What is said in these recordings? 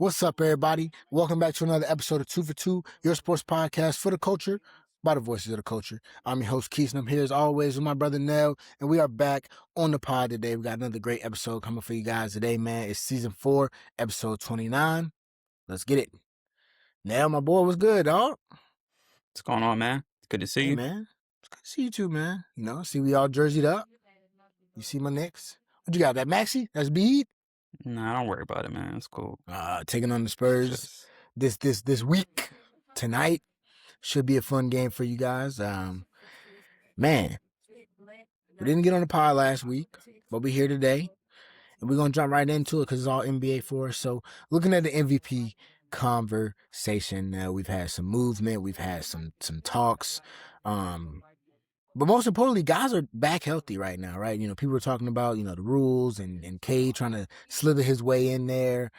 What's up, everybody? Welcome back to another episode of 2 for 2, your sports podcast for the culture, by the voices of the culture. I'm your host, Keith, and I'm here as always with my brother, Nell, and we are back on the pod today. We got another great episode coming for you guys today, man. It's season 4, episode 29. Let's get it. Nell, my boy, what's good, dog? What's going on, man? It's good to see you. Man. It's good to see you too, man. You know, see we all jerseyed up. You see my Knicks? What you got, that Maxi? That's Bede? Nah, don't worry about it, man. It's cool. Taking on the Spurs this week, tonight. Should be a fun game for you guys. Man, we didn't get on the pod last week, but we're here today. And we're going to jump right into it because it's all NBA for us. So looking at the MVP conversation, we've had some movement. We've had some talks. But most importantly, guys are back healthy right now, right? You know, people are talking about, the rules and Cade trying to slither his way in there.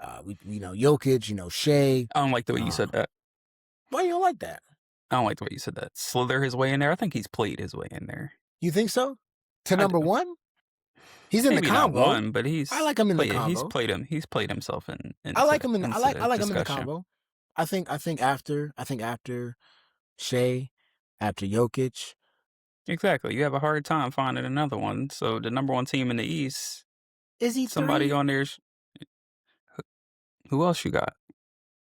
Jokic, Shea. I don't like the way you said that. Why you don't like that? I don't like the way you said that. Slither his way in there. I think he's played his way in there. You think so? To number one? He's in Maybe the combo. Not one, but I like him in the combo. He's played himself in. I like him in. I like him in the combo. I think after Shea, after Jokic. Exactly. You have a hard time finding another one. So the number one team in the East. Is he somebody 3? on there? Who else you got?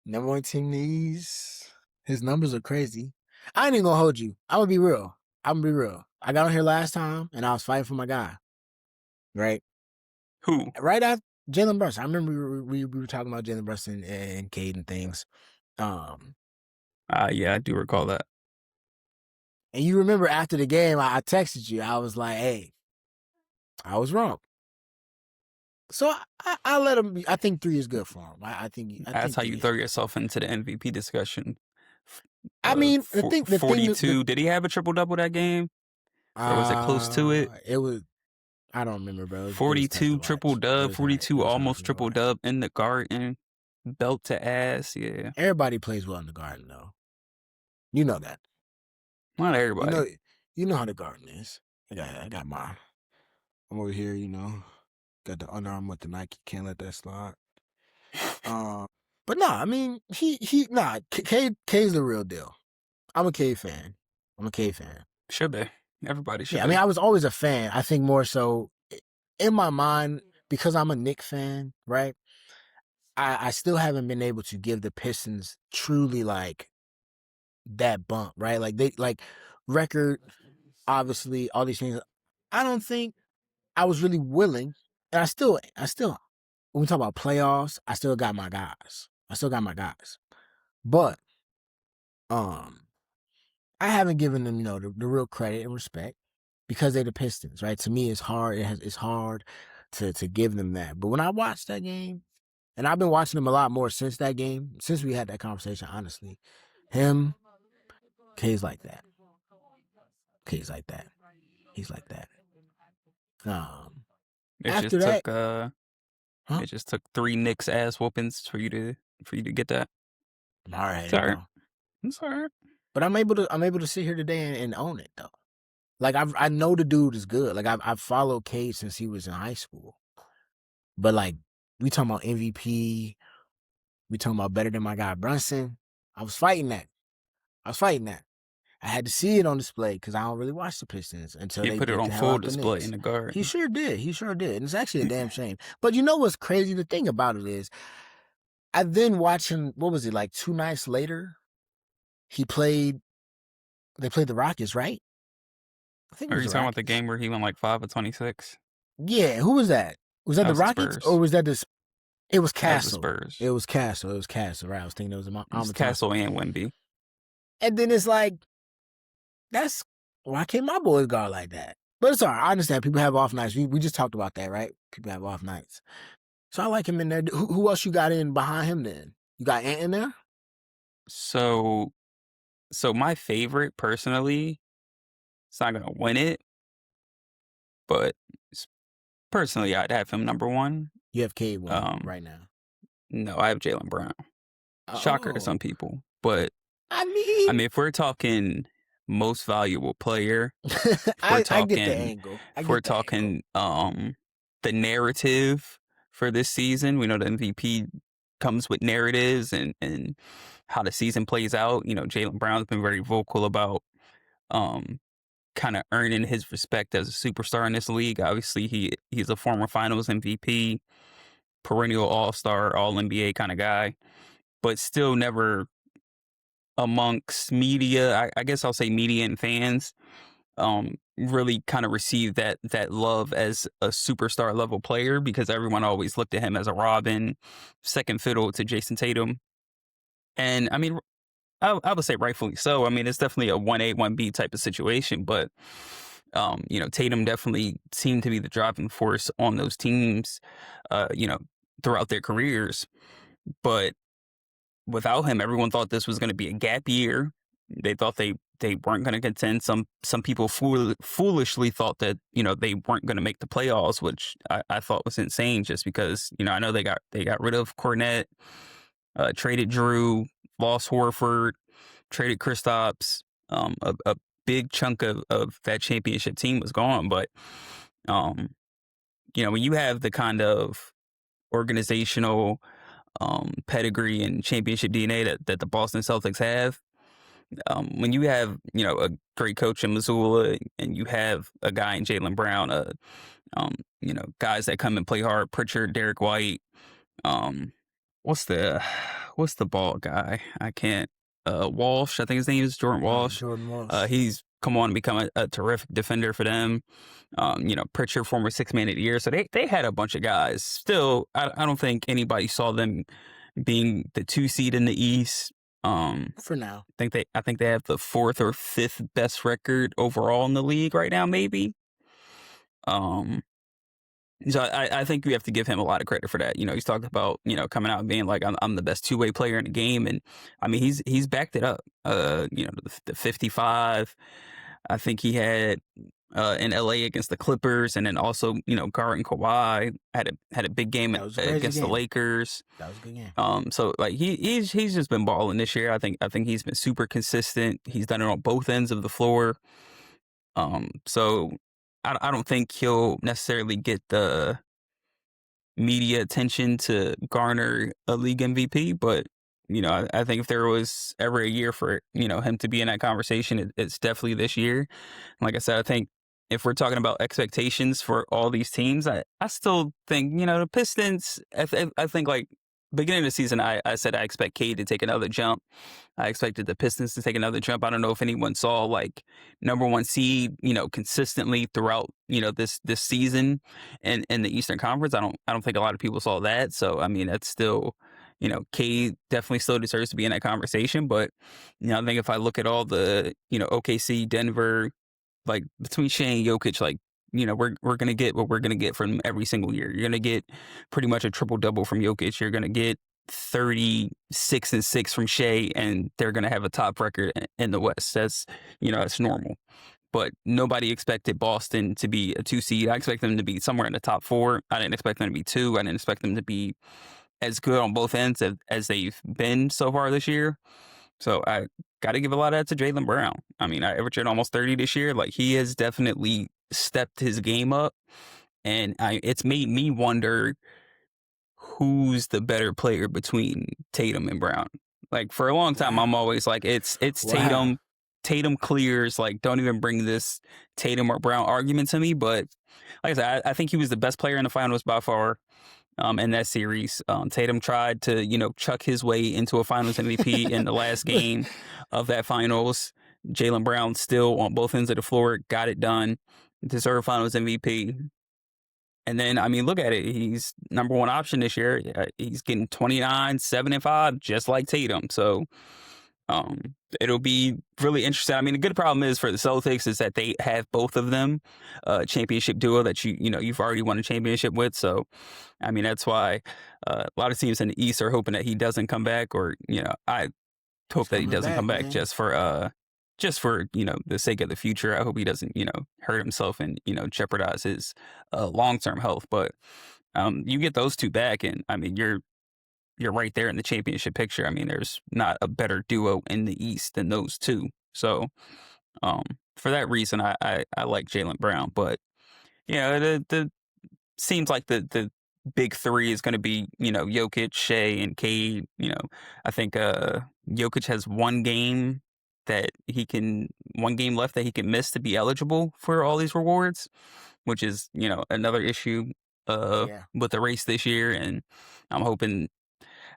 Number one team in the East. His numbers are crazy. I ain't even gonna hold you. I'm gonna be real. I got on here last time and I was fighting for my guy. Right? Who? Right after Jalen Brunson. I remember we were talking about Jalen Brunson and Cade and things. Yeah, I do recall that. And you remember after the game, I texted you. I was like, hey, I was wrong. So I let him. I think 3 is good for him. I think that's how you throw yourself into the MVP discussion. I mean, the 42. Did he have a triple double that game? Or was it close to it? It was. I don't remember, bro. 42 triple dub. 42 almost triple dub in the Garden, belt to ass. Yeah. Everybody plays well in the Garden, though. You know that. Not everybody. You know how the Garden is. I got mine. I'm over here, got the Under Armour with the Nike. Can't let that slide. But no, I mean, Cade's the real deal. I'm a Cade fan. Should be. Everybody should be. I mean, I was always a fan. I think more so in my mind, because I'm a Knicks fan, right? I still haven't been able to give the Pistons truly like that bump, right? Like they record, obviously, all these things. I don't think I was really willing, and I still when we talk about playoffs, I still got my guys. But I haven't given them, the real credit and respect because they're the Pistons, right? To me, it's hard. It's hard to give them that. But when I watched that game, and I've been watching them a lot more since that game, since we had that conversation, honestly, Cade's like that. He's like that. It just took 3 Knicks ass whoopings for you to get that. All right. It's all right. But I'm able to sit here today and own it though. Like I know the dude is good. Like I've followed Cade since he was in high school. But like we talking about MVP, we talking about better than my guy Brunson. I was fighting that. I had to see it on display because I don't really watch the Pistons until he they put it on full display in the Garden. He sure did. And it's actually a damn shame. But you know what's crazy? The thing about it is, I then watched him. What was it like? 2 nights later, they played the Rockets, right? I think. Are you talking about the game where he went like 5 of 26? Yeah. Who was that? Was that the Rockets or was that the? It was Castle. Spurs. It was Castle. Right. I was thinking it was Castle and Wemby. And then it's like, why can't my boys guard like that? But it's all right. I understand people have off nights. We just talked about that, right? People have off nights. So I like him in there. Who else you got in behind him then? You got Ant in there? So my favorite, personally, it's not going to win it. But personally, I'd have him number 1. You have Cade right now. No, I have Jaylen Brown. Shocker to some people. But, I mean, if we're talking most valuable player, I get the angle. We're talking the narrative for this season. We know the MVP comes with narratives and how the season plays out. You know, Jaylen Brown's been very vocal about um kind of earning his respect as a superstar in this league. Obviously, he's a former Finals MVP, perennial All Star, All NBA kind of guy, but still never amongst media. I guess I'll say media and fans. Really kind of received that love as a superstar level player because everyone always looked at him as a Robin, second fiddle to Jason Tatum. And I mean, I would say rightfully so. I mean, it's definitely a 1A, 1B type of situation, but you know, Tatum definitely seemed to be the driving force on those teams, you know, throughout their careers. But without him, everyone thought this was going to be a gap year. They thought they weren't going to contend. Some people foolishly thought that, you know, they weren't going to make the playoffs, which I thought was insane. Just because, you know, I know they got rid of Cornette, traded Drew, lost Horford, traded Kristaps. A big chunk of that championship team was gone. But um, you know, when you have the kind of organizational pedigree and championship DNA that the Boston Celtics have, when you have, you know, a great coach in Missoula and you have a guy in Jaylen Brown, you know, guys that come and play hard, Pritchard, Derek White, um, what's the what's the ball guy? I can't. Walsh, I think his name is Jordan Walsh. Jordan Walsh. He's come on to become a terrific defender for them. You know, Pritchard, former 6 man of the year. So they had a bunch of guys. Still, I don't think anybody saw them being the 2 seed in the East. For now. I think they have the 4th or 5th best record overall in the league right now, maybe. Um, so I think we have to give him a lot of credit for that. You know, he's talked about, you know, coming out and being like, I'm the best 2-way player in the game. And I mean, he's backed it up. You know, the 55, I think he had in LA against the Clippers, and then also, you know, guarding Kawhi had a big game against the Lakers. That was a good game. So like he's just been balling this year. I think he's been super consistent. He's done it on both ends of the floor. So I don't think he'll necessarily get the media attention to garner a league MVP, but you know, I think if there was ever a year for, you know, him to be in that conversation, it's definitely this year. Like I said, I think if we're talking about expectations for all these teams, I still think, you know, the Pistons, I think like beginning of the season, I said I expect Cade to take another jump. I expected the Pistons to take another jump. I don't know if anyone saw like number 1 seed, you know, consistently throughout, you know, this season in the Eastern Conference. I don't think a lot of people saw that. So I mean, that's still, you know, Cade definitely still deserves to be in that conversation. But you know, I think if I look at all the, you know, OKC, Denver, like between Shea and Jokic, like, you know, we're gonna get what we're gonna get from every single year. You're gonna get pretty much a triple double from Jokic. You're gonna get 36-6 from Shea, and they're gonna have a top record in the West. That's, you know, that's normal. But nobody expected Boston to be a 2 seed. I expect them to be somewhere in the top 4. I didn't expect them to be 2. I didn't expect them to be as good on both ends as they've been so far this year. So I got to give a lot of that to Jaylen Brown. I mean, I averaged almost 30 this year. Like, he has definitely stepped his game up, and it's made me wonder who's the better player between Tatum and Brown. Like, for a long time, I'm always like, it's Tatum. Tatum clears. Like, don't even bring this Tatum or Brown argument to me. But like I said, I think he was the best player in the finals by far. In that series, Tatum tried to, you know, chuck his way into a Finals MVP in the last game of that Finals. Jaylen Brown still on both ends of the floor, got it done, deserved Finals MVP. And then, I mean, look at it. He's number 1 option this year. He's getting 29, 7 and 5, just like Tatum. So it'll be really interesting. I mean, the good problem is for the Celtics is that they have both of them, championship duo that you know you've already won a championship with. So, I mean, that's why a lot of teams in the East are hoping that he doesn't come back, or you know, I hope that he doesn't come back, man. just for you know the sake of the future. I hope he doesn't, you know, hurt himself and, you know, jeopardize his long-term health. But you get those two back, and I mean, you're right there in the championship picture. I mean, there's not a better duo in the East than those two. So, for that reason, I like Jaylen Brown. But yeah, the seems like the big three is going to be, Jokic, Shea, and Cade. I think Jokic has one game left that he can miss to be eligible for all these rewards, which is, another issue Yeah. with the race this year. And I'm hoping,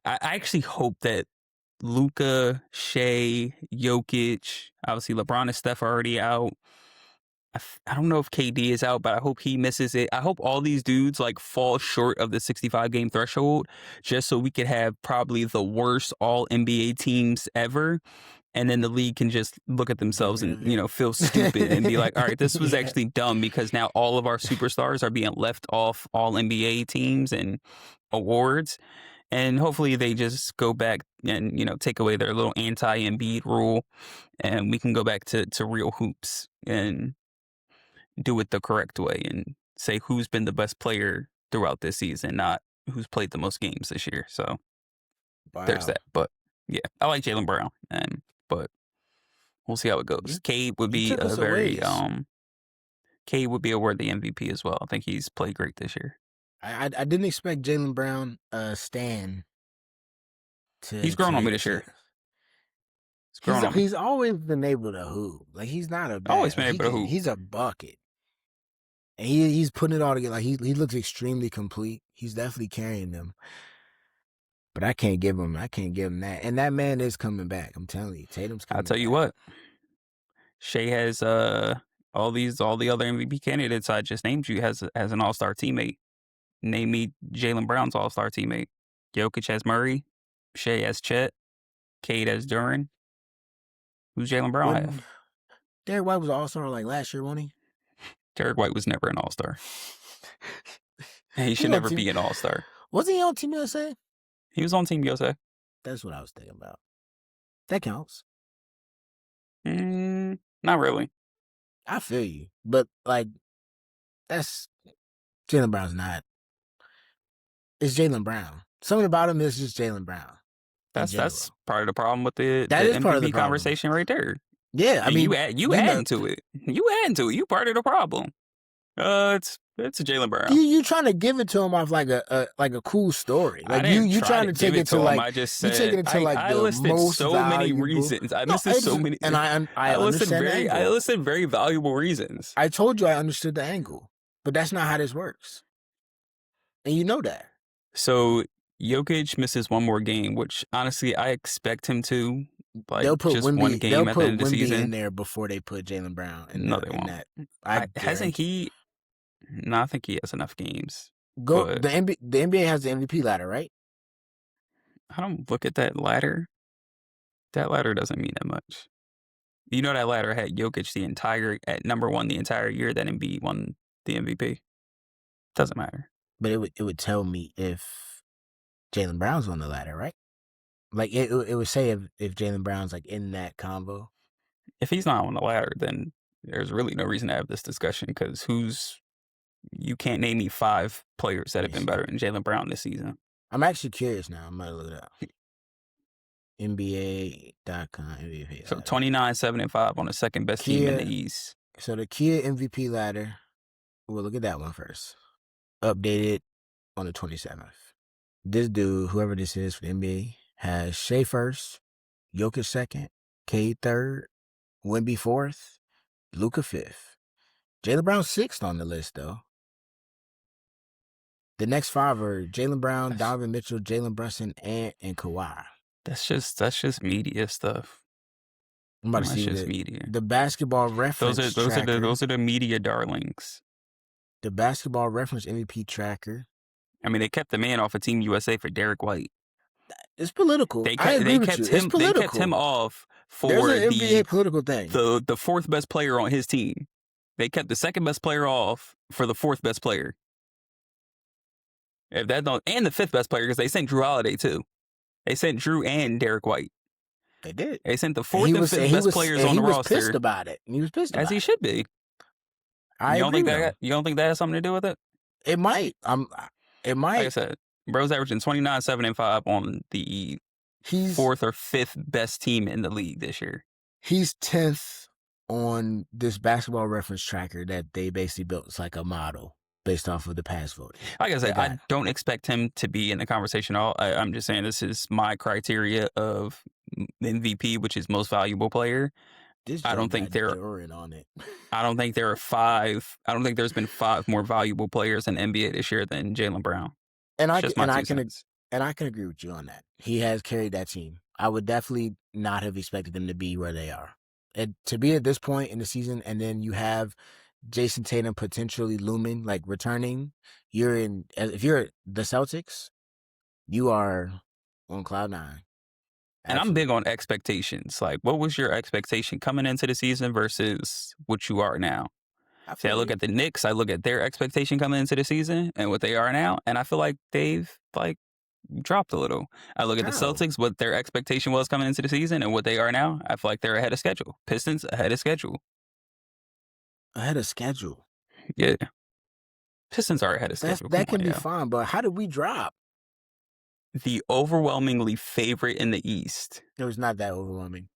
I actually hope that Luka, Shea, Jokic, obviously LeBron and Steph are already out. I don't know if KD is out, but I hope he misses it. I hope all these dudes fall short of the 65 game threshold, just so we could have probably the worst all NBA teams ever. And then the league can just look at themselves and, feel stupid and be like, all right, this was actually dumb because now all of our superstars are being left off all NBA teams and awards. And hopefully they just go back and, take away their little anti-Embiid rule, and we can go back to real hoops and do it the correct way and say who's been the best player throughout this season, not who's played the most games this year. So there's that. But yeah, I like Jaylen Brown, but we'll see how it goes. Cade would be a very Cade would be a worthy MVP as well. I think he's played great this year. I didn't expect Jaylen Brown Stan to. He's grown on me this year. He's always been able to hoop. Like, he's not a bad. Always been able to hoop. He's a bucket. And he's putting it all together. Like, he looks extremely complete. He's definitely carrying them. But I can't give him that. And that man is coming back. I'm telling you. Tatum's coming back. I'll tell you what. Shea has all the other MVP candidates I just named you has an all-star teammate. Name me Jaylen Brown's all-star teammate. Jokic has Murray. Shea has Chet. Cade has Durant. Who's Jaylen Brown have? Derek White was an all-star last year, wasn't he? Derek White was never an all-star. He should never be an all-star. Wasn't he on Team USA? He was on Team USA. That's what I was thinking about. That counts. Not really. I feel you. But, that's... Jaylen Brown's not... It's Jaylen Brown. Something about him is just Jaylen Brown. That's part of the problem with the MVP part of the conversation right there. Yeah, I mean, you add to it. You add to it. You part of the problem. It's Jaylen Brown. You trying to give it to him off like a cool story. Like you trying to take it to I just said, you taking it to I the listed most so valuable. many reasons. I listed so many, and I understand the angle. I listed very valuable reasons. I told you I understood the angle, but that's not how this works, and you know that. So Jokic misses one more game, which honestly I expect him to. They'll put just Wemby, one game at the end of the season in there before they put Jaylen Brown. No, they won't. Hasn't he? No, I think he has enough games. The NBA has the MVP ladder, right? I don't look at that ladder. That ladder doesn't mean that much. You know that ladder had Jokic at number one the entire year that Embiid won the MVP. Doesn't matter. But it would tell me if Jaylen Brown's on the ladder, right? Like it would say if Jaylen Brown's in that combo. If he's not on the ladder, then there's really no reason to have this discussion because you can't name me 5 players that have been better than Jaylen Brown this season. I'm actually curious now. I'm gonna look it up. NBA.com MVP. So 29, 7, and 5 on the second best team in the East. So the Kia MVP ladder. We'll look at that one first. Updated on the 27th. This dude, whoever this is for the NBA, has Shea first, Jokic second, Cade third, Wemby fourth, Luka fifth. Jaylen Brown sixth on the list, though. The next 5 are Jaylen Brown, Donovan Mitchell, Jalen Brunson, and Kawhi. That's just media stuff. I'm about to see just media. The basketball reference tracker. Those are the media darlings. The basketball reference MVP tracker. I mean, they kept the man off of Team USA for Derek White. It's political. They kept him off for There's an NBA political thing. The 4th best player on his team. They kept the 2nd best player off for the 4th best player. And the 5th best player because they sent Drew Holiday too. They sent Drew and Derek White. They did. They sent the 4th and 5th best players on the roster. He was pissed about it. He was pissed about it. As he should be. You don't think that has something to do with it? It might. It might. Like I said, bro's averaging 29, 7, and 5 on the 4th or 5th best team in the league this year. He's 10th on this basketball reference tracker that they basically built. It's like a model. based off of the past voting. Like I said, I don't expect him to be in the conversation at all. I'm just saying this is my criteria of MVP, which is most valuable player. I don't think there on it. I don't think there are five. I don't think there's been five more valuable players in NBA this year than Jaylen Brown. And I can agree with you on that. He has carried that team. I would definitely not have expected them to be where they are. And to be at this point in the season, and then you have Jason Tatum potentially looming, like returning. If you're the Celtics, you are on cloud nine. And I'm big on expectations. Like, what was your expectation coming into the season versus what you are now? See, I look at the Knicks, I look at their expectation coming into the season and what they are now, and I feel like they've dropped a little. I look at the Celtics, what their expectation was coming into the season and what they are now. I feel like they're ahead of schedule. Pistons ahead of schedule. Ahead of schedule. Yeah. Pistons are ahead of schedule. That can be fine, but how did we drop? The overwhelmingly favorite in the East. It was not that overwhelming.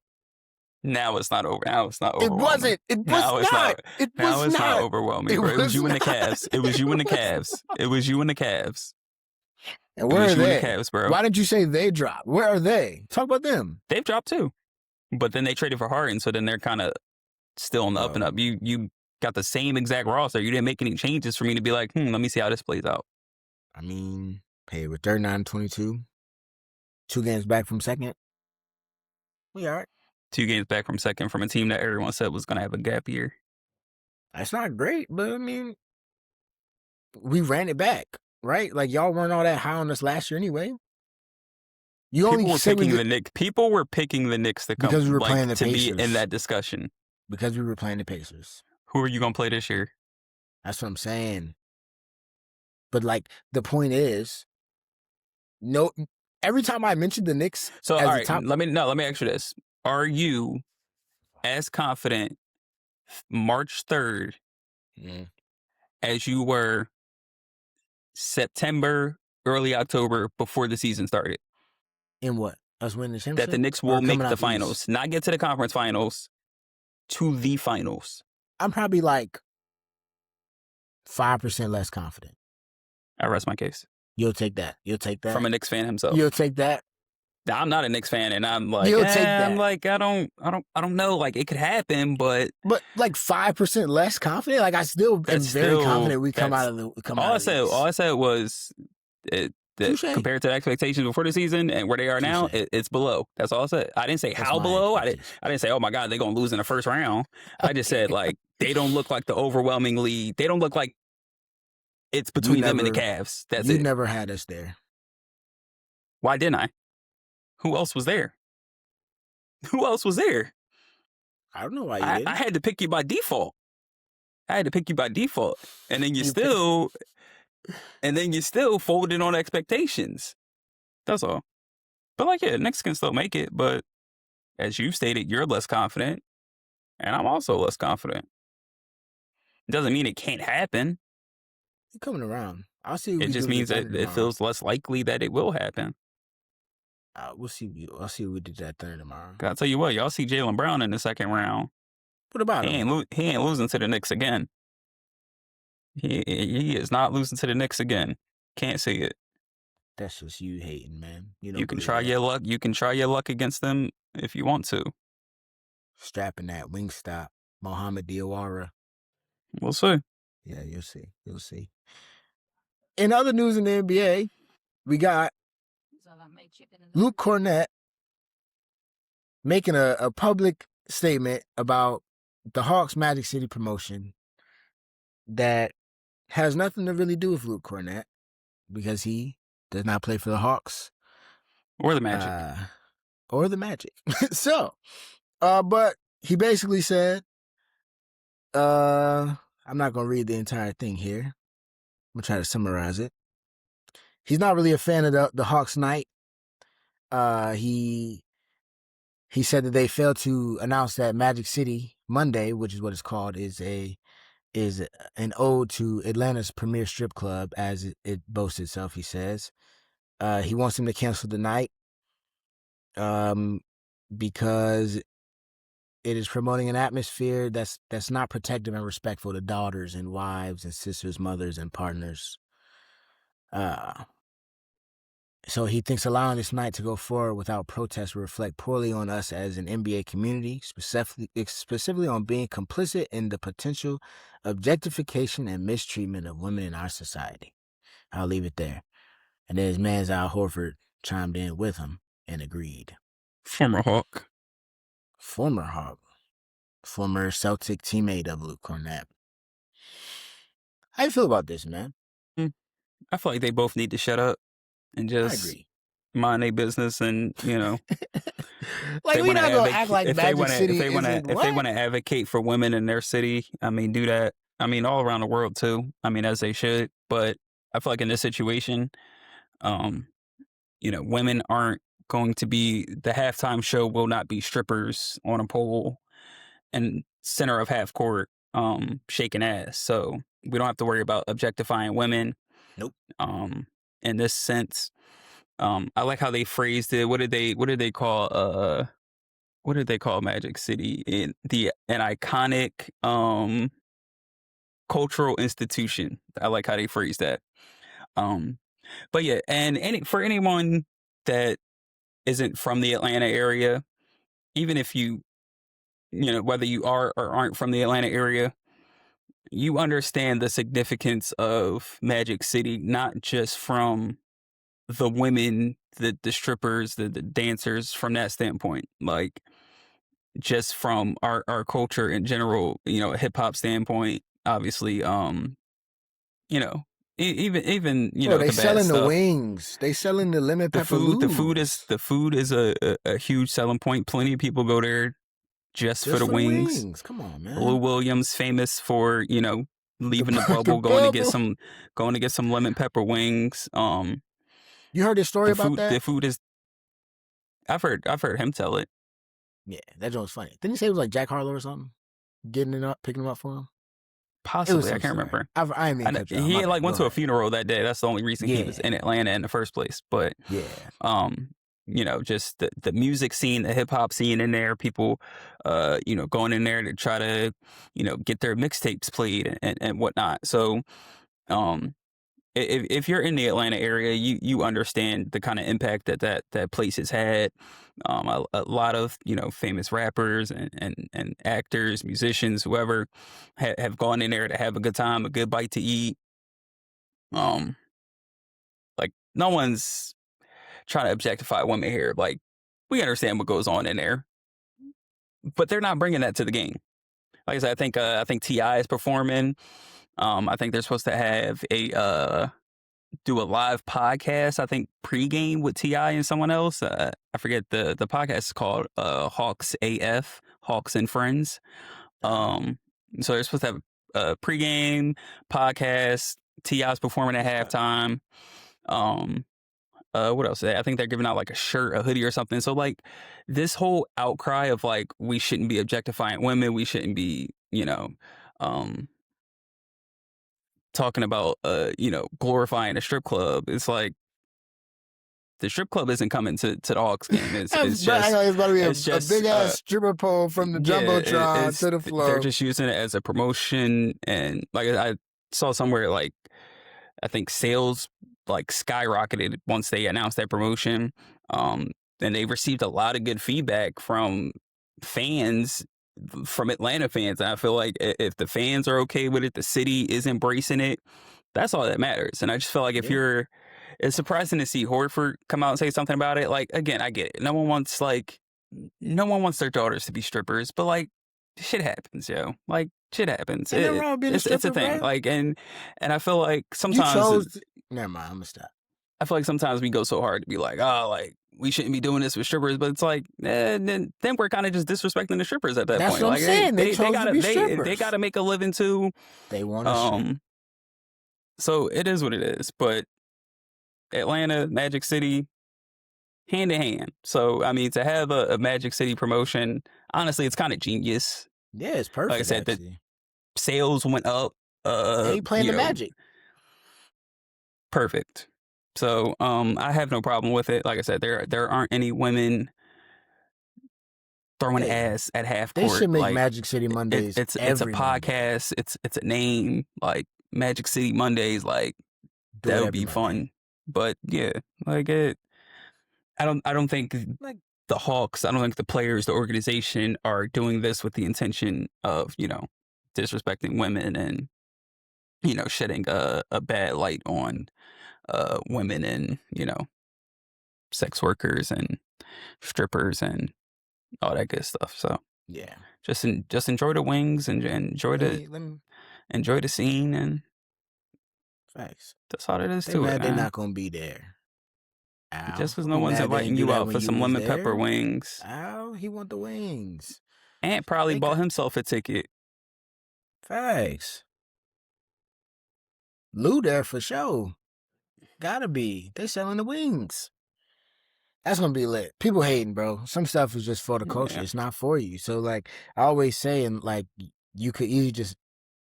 Now it's not over. Now it's not overwhelming. It wasn't. It was not. It was now it's not overwhelming, bro. It was you and the Cavs. It was you and the Cavs. It was you and the Cavs. And where are they? Cavs, bro. Why didn't you say they dropped? Where are they? Talk about them. They've dropped too, but then they traded for Harden, so then they're kind of still on the up and up. You got the same exact roster. You didn't make any changes for me to be like, let me see how this plays out. I mean, hey, we're 39-22, 2 games back from second. We all right. 2 games back from second from a team that everyone said was going to have a gap year. That's not great, but I mean, we ran it back, right? Like y'all weren't all that high on us last year anyway. People were picking the Knicks to come because we were playing the Pacers. Be in that discussion. Because we were playing the Pacers. Who are you going to play this year? That's what I'm saying. But like the point is, no. Every time I mentioned the Knicks, so all right, let me ask you this: are you as confident March 3rd as you were September, early October before the season started? In what? Us winning the championship? That the Knicks will make the finals, not get to the conference finals, to the finals. I'm probably like 5% less confident. I rest my case. You'll take that. You'll take that. From a Knicks fan himself. You'll take that. I'm not a Knicks fan, and I'm like, you'll take that. I'm like, I don't know. Like, it could happen, but like 5% less confident. Like, I still am very confident we come out of the. All I said was, compared to the expectations before the season and where they are now, it's below. That's all I said. I didn't say how below. I didn't say, oh my God, they're gonna lose in the first round. I just said like they don't look like they don't look like it's between them and the Cavs. That's it. You never had us there. Why didn't I? Who else was there? Who else was there? I don't know why you didn't. I had to pick you by default. And then you still folded on expectations. That's all. But like, yeah, Knicks can still make it, but as you stated, you're less confident, and I'm also less confident. It doesn't mean it can't happen. You're coming around. I'll see. It just means that it feels less likely that it will happen. We'll see. I'll see what we did that Thursday tomorrow. I'll tell you what, y'all see Jaylen Brown in the second round. What about him? He ain't losing to the Knicks again. He is not losing to the Knicks again. Can't see it. That's just you hating, man. You can try your luck. You can try your luck against them if you want to. Strapping that Wingstop, Mohamed Diawara. We'll see. Yeah, you'll see. You'll see. In other news in the NBA, we got Luke Cornett making a public statement about the Hawks Magic City promotion that has nothing to really do with Luke Cornett because he does not play for the Hawks. Or the Magic. So, but he basically said, I'm not going to read the entire thing here. I'm going to try to summarize it. He's not really a fan of the Hawks night. He said that they failed to announce that Magic City Monday, which is what it's called, is an ode to Atlanta's premier strip club, as it boasts itself, he says. He wants them to cancel the night because is promoting an atmosphere that's not protective and respectful to daughters and wives and sisters, mothers and partners. So he thinks allowing this night to go forward without protest will reflect poorly on us as an NBA community, specifically on being complicit in the potential objectification and mistreatment of women in our society. I'll leave it there. And then his man Al Horford chimed in with him and agreed. Former Hawk. Former Hawk. Former Celtic teammate of Luke Cornett. How you feel about this, man? I feel like they both need to shut up and just mind their business, and like we're not gonna act like Magic City if they want to advocate for women in their city, I mean, do that. I mean, all around the world too. I mean, as they should. But I feel like in this situation, women aren't going to be, the halftime show will not be strippers on a pole and center of half court, shaking ass. So we don't have to worry about objectifying women. Nope. In this sense. I like how they phrased it. What did they call Magic City? An iconic cultural institution. I like how they phrased that. But yeah, and for anyone that isn't from the Atlanta area, even if whether you are or aren't from the Atlanta area, you understand the significance of Magic City, not just from the women, the strippers, the dancers, from that standpoint, like just from our culture in general, a hip hop standpoint, obviously, even they the selling bad stuff. The wings. They selling the lemon pepper lube. The food is a huge selling point. Plenty of people go there just for the wings. Come on, man. Lou Williams famous for leaving the bubble, going to get some lemon pepper wings. You heard this story about that? The food is. I've heard him tell it. Yeah, that joke was funny. Didn't he say it was like Jack Harlow or something, picking him up for him? Possibly, I can't remember. I mean, he went to a funeral that day. That's the only reason he was in Atlanta in the first place. But just the music scene, the hip hop scene in there, people, going in there to try to, get their mixtapes played and whatnot. So, if you're in the Atlanta area, you understand the kind of impact that place has had. A lot of famous rappers and actors, musicians, whoever have gone in there to have a good time, a good bite to eat. Like no one's trying to objectify women here. Like we understand what goes on in there, but they're not bringing that to the game. Like I said, I think T.I. is performing. I think they're supposed to have do a live podcast, I think pregame with T.I. and someone else. I forget the podcast is called Hawks AF, Hawks and Friends. So they're supposed to have a pregame podcast. T.I.'s performing at halftime. What else? I think they're giving out like a shirt, a hoodie or something. So like this whole outcry of like we shouldn't be objectifying women, we shouldn't be, talking about glorifying a strip club. It's like the strip club isn't coming to the Hawks game. It's just about to be a big ass stripper pole from the jumbotron to the floor. They're just using it as a promotion, and like I saw somewhere, like I think sales like skyrocketed once they announced that promotion. And they received a lot of good feedback from fans, from Atlanta fans. And I feel like if the fans are okay with it, the city is embracing it, that's all that matters. And I just feel like it's surprising to see Horford come out and say something about it. Like, again, I get it. No one wants their daughters to be strippers, but like shit happens, yo. Like shit happens. It's a thing. Bro. Like, and I feel like sometimes never mind, I'm gonna stop. I feel like sometimes we go so hard to be like, oh, like we shouldn't be doing this with strippers, but it's like, then we're kind of just disrespecting the strippers at that point. That's what like, I'm saying. They gotta make a living too. They want to. So it is what it is. But Atlanta, Magic City, hand in hand. So I mean, to have a Magic City promotion, honestly, it's kind of genius. Yeah, it's perfect. Like I said, the sales went up. They playing the Magic. Perfect. So I have no problem with it. Like I said, there aren't any women throwing Hey, ass at half they should court. make Like Magic City Mondays it's a every Monday. podcast. It's a name, like Magic City Mondays. Like Do that it would every be Monday. fun. But yeah, like it. I don't think Like, the Hawks. I don't think the players, the organization, are doing this with the intention of disrespecting women and shedding a bad light on women and sex workers and strippers and all that good stuff. So yeah. just enjoy the wings and enjoy Let me enjoy the scene, and facts. that's all there is They to it, mad they man. not gonna be there. Just Al, because don't no be one's mad they inviting didn't do you that out when for you some was lemon pepper there. wings. Al, he want the wings. Ant probably They bought got himself a ticket. facts. Lou there for sure. Gotta be. They selling the wings. That's gonna be lit. People hating, bro. Some stuff is just for the culture. Yeah, It's not for you. So like I always say, and like you could easily just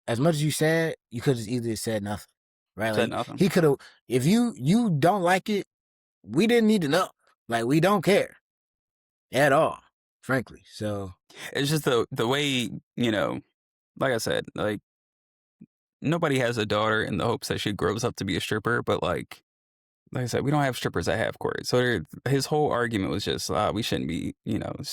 as much as you said, you could just easily said nothing. Right? said Like nothing. he could have if you don't like it, we didn't need to know. Like we don't care at all, frankly. So It's just the way like I said, like nobody has a daughter in the hopes that she grows up to be a stripper, but like I said, we don't have strippers at half court. So his whole argument was just we shouldn't be,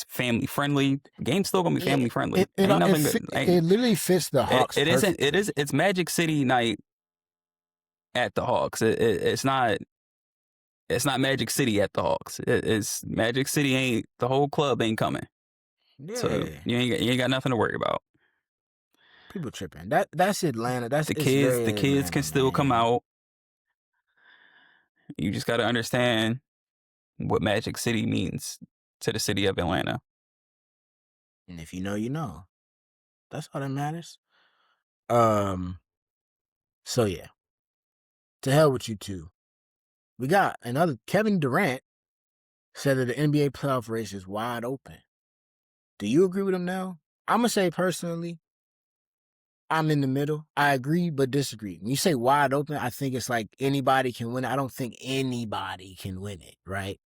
family friendly. Game's still gonna be yeah, family friendly. Ain't nothing good. it literally fits the Hawks It isn't. perfectly. It's Magic City night at the Hawks. It's not. It's not Magic City at the Hawks. It's Magic City. Ain't the whole club ain't coming. So Yeah. you ain't got nothing to worry about. People tripping. That's Atlanta. It's The very kids can Atlanta, still come man. out. You just got to understand what Magic City means to the city of Atlanta. And if you know, you know. That's all that matters. Um. So yeah, to hell with you two. We got another Kevin Durant said that the NBA playoff race is wide open. Do you agree with him now? I'm gonna say personally, I'm in the middle. I agree but disagree. When you say wide open, I think it's like anybody can win it. I don't think anybody can win it, right?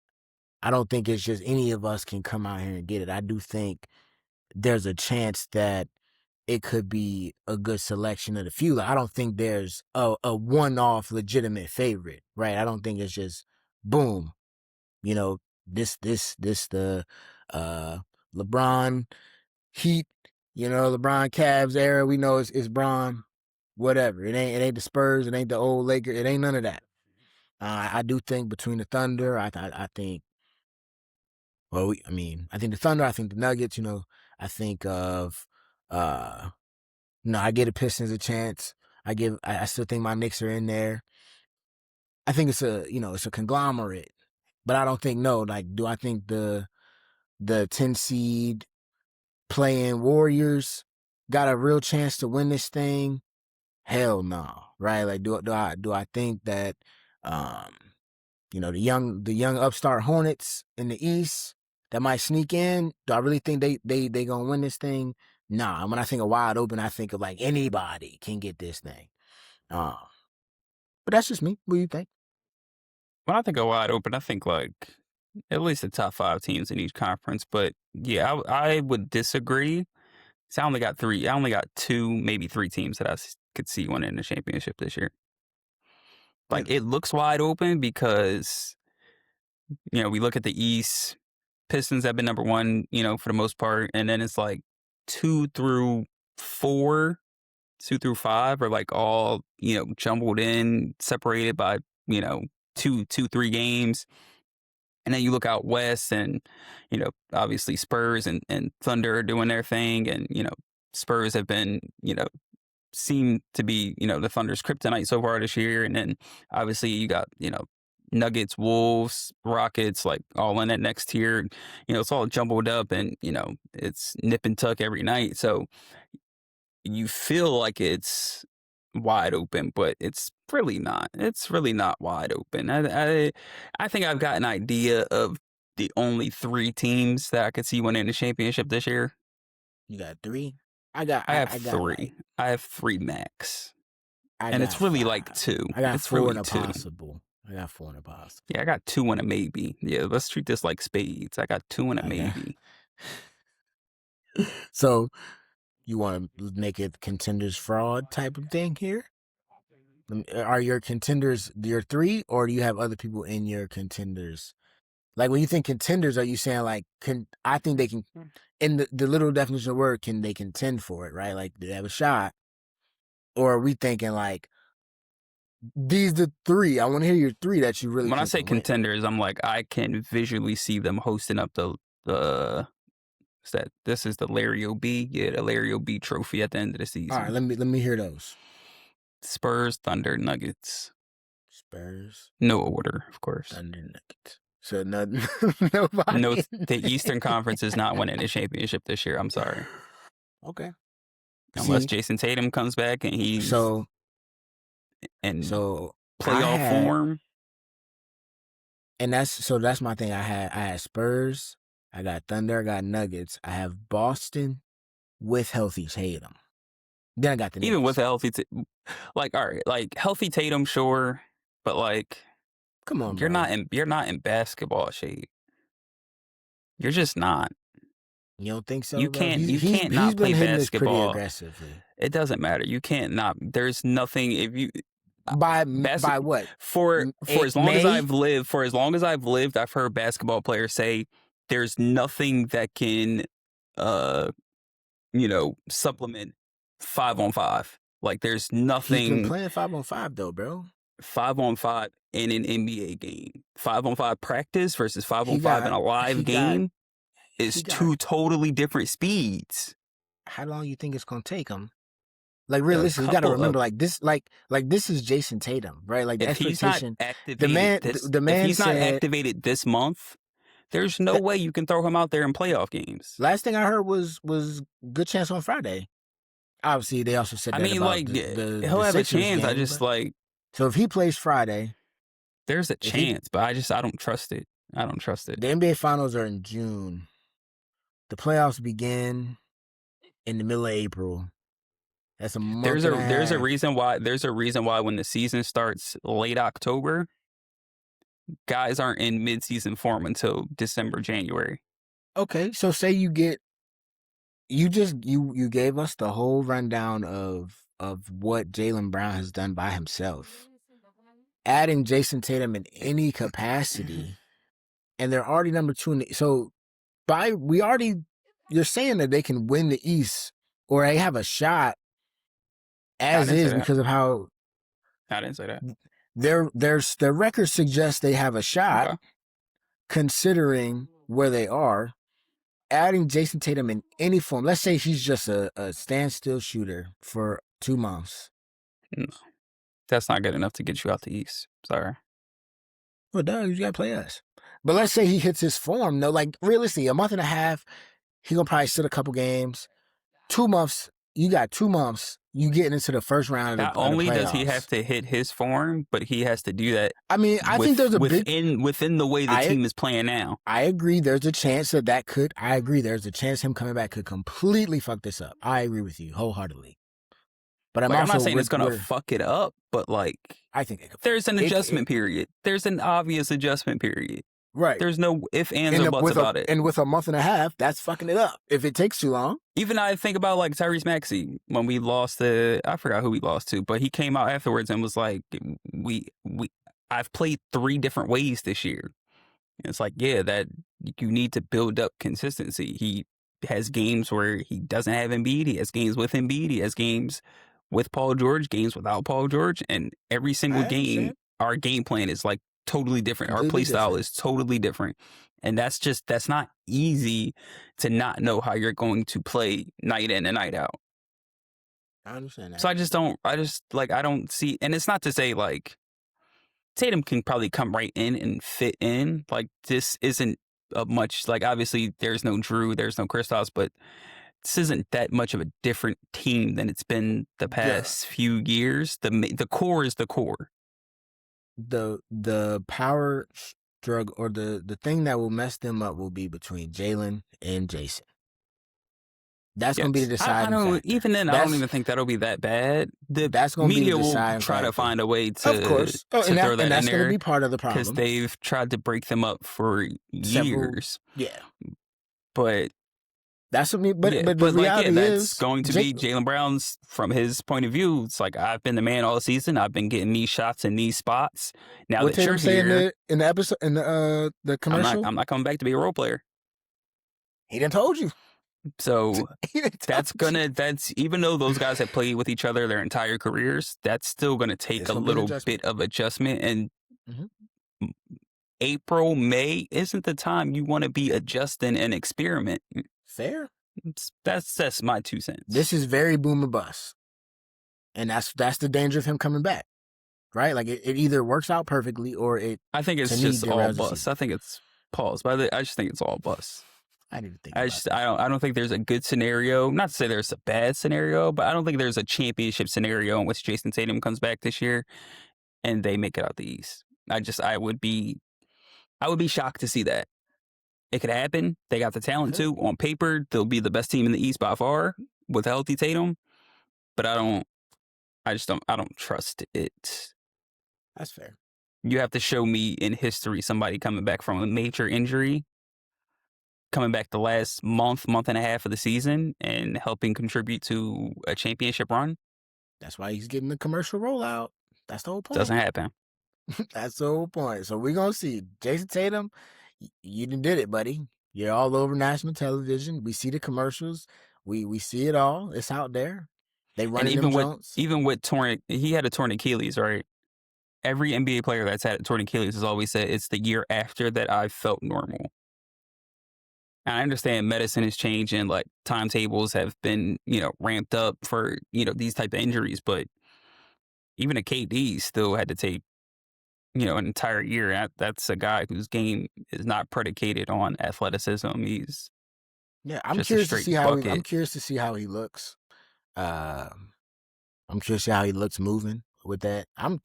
I don't think it's just any of us can come out here and get it. I do think there's a chance that it could be a good selection of the few. Like, I don't think there's a one-off legitimate favorite, right? I don't think it's just boom, you know, this the uh LeBron Heat, LeBron Cavs era. We know it's Bron, whatever. It ain't the Spurs, it ain't the old Lakers, it ain't none of that. I do think between the Thunder, I think I think the Thunder, I think the Nuggets, I think of no, I give the Pistons a chance. I still think my Knicks are in there. I think it's a conglomerate, but I don't think no. Like, do I think the 10 seed playing Warriors got a real chance to win this thing? Hell no, right? Like, do I think that um the young upstart Hornets in the East that might sneak in? Do I really think they gonna win this thing? Nah. When I think of wide open, I think of like anybody can get this thing. Uh, but that's just me. What do you think? When I think of wide open, I think like at least the top 5 teams in each conference. But yeah, I would disagree. So I only got three. I only got two, maybe three teams that could see winning the championship this year. Like Really? it looks wide open because we look at the East. Pistons have been number one, for the most part, and then it's like 2 through 4, 2 through 5 are like all jumbled in, separated by 3 games. And then you look out west, and obviously Spurs and Thunder are doing their thing, and Spurs have been seem to be the Thunder's kryptonite so far this year. And then obviously you got Nuggets, Wolves, Rockets, like all in that next tier. It's all jumbled up, and it's nip and tuck every night. So you feel like it's wide open, but it's really not. It's really not wide open. I think I've got an idea of the only 3 teams that I could see winning the championship this year. You got three. I got I have I got like 3. I have 3 max. I And got it's really like five. 2. I got It's four really in a 2. possible. I got four in a possible. Yeah, I got 2 and a maybe. Yeah, let's treat this like spades. I got 2 and a I got maybe. So you want to make it contenders fraud type of thing here? Are your contenders your 3, or do you have other people in your contenders? Like when you think contenders, are you saying like I think they can, in the literal definition of the word, can they contend for it, right? Like they have a shot, or are we thinking like these the 3? I want to hear your 3 that you really When I think say can win. contenders, I'm like, I can visually see them hosting up the this is the Larry O'B, the Larry O'B trophy at the end of the season. All right, let me hear those. Spurs, Thunder, Nuggets. Spurs, no order, of course. Thunder, Nuggets. So nobody. No, the Eastern Conference is not winning a championship this year. I'm sorry. Okay. Unless See, Jason Tatum comes back and he's so in I playoff had, form. and that's my thing. I had Spurs, I got Thunder, I got Nuggets, I have Boston with healthy Tatum. Then I got the Knicks. Even with a healthy, like, all right, like healthy Tatum, sure, but like, come on, you're bro. you're not in basketball shape. You're just not. You don't think so, You bro? can't He's not play been hitting this pretty basketball. aggressively. It doesn't matter. You can't not. There's nothing if you By what? for as long as May? I've lived, I've heard basketball players say there's nothing that can supplement 5-on-5. Like there's He's been nothing playing 5-on-5 though, bro. 5-on-5 in an NBA game. 5-on-5 practice versus 5-on-5 got- in a live he got- game is two totally different speeds. How long you think it's gonna take him? Like realistically, you got to remember, like this, like this is Jason Tatum, right? Like the if he's not expectation. activated, The man if he's said, not activated this month, there's no way you can throw him out there in playoff games. Last thing I heard was good chance on Friday. Obviously, they also said that about like he'll have a chance. Game, I just like so if he plays Friday, there's a chance, but I don't trust it. I don't trust it. The NBA Finals are in June. The playoffs begin in the middle of April. That's a month. There's a reason why when the season starts late October, guys aren't in mid-season form until December, January. Okay, so say you gave us the whole rundown of what Jaylen Brown has done by himself. Adding Jason Tatum in any capacity, and they're already number 2 you're saying that they can win the East, or they have a shot as is because of how I didn't say that. Their record suggests they have a shot, considering where they are. Adding Jason Tatum in any form, let's say he's just a standstill shooter for 2 months. No, that's not good enough to get you out the East. Sorry. Well, Doug, you gotta play us. But let's say he hits his form. No, like realistically, a month and a half, he gonna probably sit a couple games. 2 months, you got 2 months. You getting into the first round of the playoffs. Not only does he have to hit his form, but he has to do that. I mean, I think there's a within the way the team is playing now. I agree. There's a chance that could. I agree. There's a chance him coming back could completely fuck this up. I agree with you wholeheartedly. But I'm not saying it's gonna fuck it up. But like, I think there's an adjustment period. There's an obvious adjustment period. Right. There's no ifs, ands, or buts about it. And with a month and a half, that's fucking it up. If it takes too long. Even I think about like Tyrese Maxey when we lost I forgot who we lost to, but he came out afterwards and was like, I've played 3 different ways this year. And it's like, yeah, that you need to build up consistency. He has games where he doesn't have Embiid. He has games with Embiid. He has games with Paul George, games without Paul George. And every single game, our game plan is like totally different. Our play style is totally different. And that's not easy to not know how you're going to play night in and night out. I understand that. So I don't see, and it's not to say like Tatum can probably come right in and fit in. Like this isn't a much, like obviously there's no Drew, there's no Kristaps, but this isn't that much of a different team than it's been the past few years. The core is the core. The power struggle, or the thing that will mess them up, will be between Jaylen and Jason. That's going to be the deciding factor. Even then, I don't even think that'll be that bad. That's going to be the deciding will try to find a way to, of course, to throw that in there. That's going to be part of the problem. Because they've tried to break them up for years. Yeah. But That's what me. But Yeah, the but like, yeah, reality that's is, going to be Jaylen Brown's, from his point of view. It's like, I've been the man all season. I've been getting these shots in these spots. Now what that you're Tatum say here, in the episode in the commercial. I'm not coming back to be a role player. He done told you. So He done told you. that's even though those guys have played with each other their entire careers, that's still gonna take It's a gonna be an little adjustment. bit of adjustment. And Mhm. April, May isn't the time you want to be adjusting and experiment. Fair. That's my 2 cents. This is very boom or bust, and that's the danger of him coming back, right? Like it either works out perfectly or it. I think it's to me, just all derails the bust. season. I think it's pause, but I just think it's all bust. I need to think about that. I don't think there's a good scenario. Not to say there's a bad scenario, but I don't think there's a championship scenario in which Jason Tatum comes back this year and they make it out the East. I would be shocked to see that. It could happen. They got the talent too. On paper, they'll be the best team in the East by far with a healthy Tatum. But I don't trust it. That's fair. You have to show me in history somebody coming back from a major injury, coming back the last month and a half of the season and helping contribute to a championship run. That's why he's getting the commercial rollout. That's the whole point. Doesn't happen. That's the whole point. So we're gonna see Jason Tatum. You done did it, buddy. You're all over national television. We see the commercials. We see it all. It's out there. They running them Jones. Even with torn, he had a torn Achilles, right? Every NBA player that's had a torn Achilles has always said it's the year after that I felt normal. And I understand medicine is changing, like timetables have been, ramped up for, these type of injuries, but even a KD still had to take, an entire year. That's a guy whose game is not predicated on athleticism. He's I'm curious to see how he looks. I'm curious to see how he looks moving with that. I'm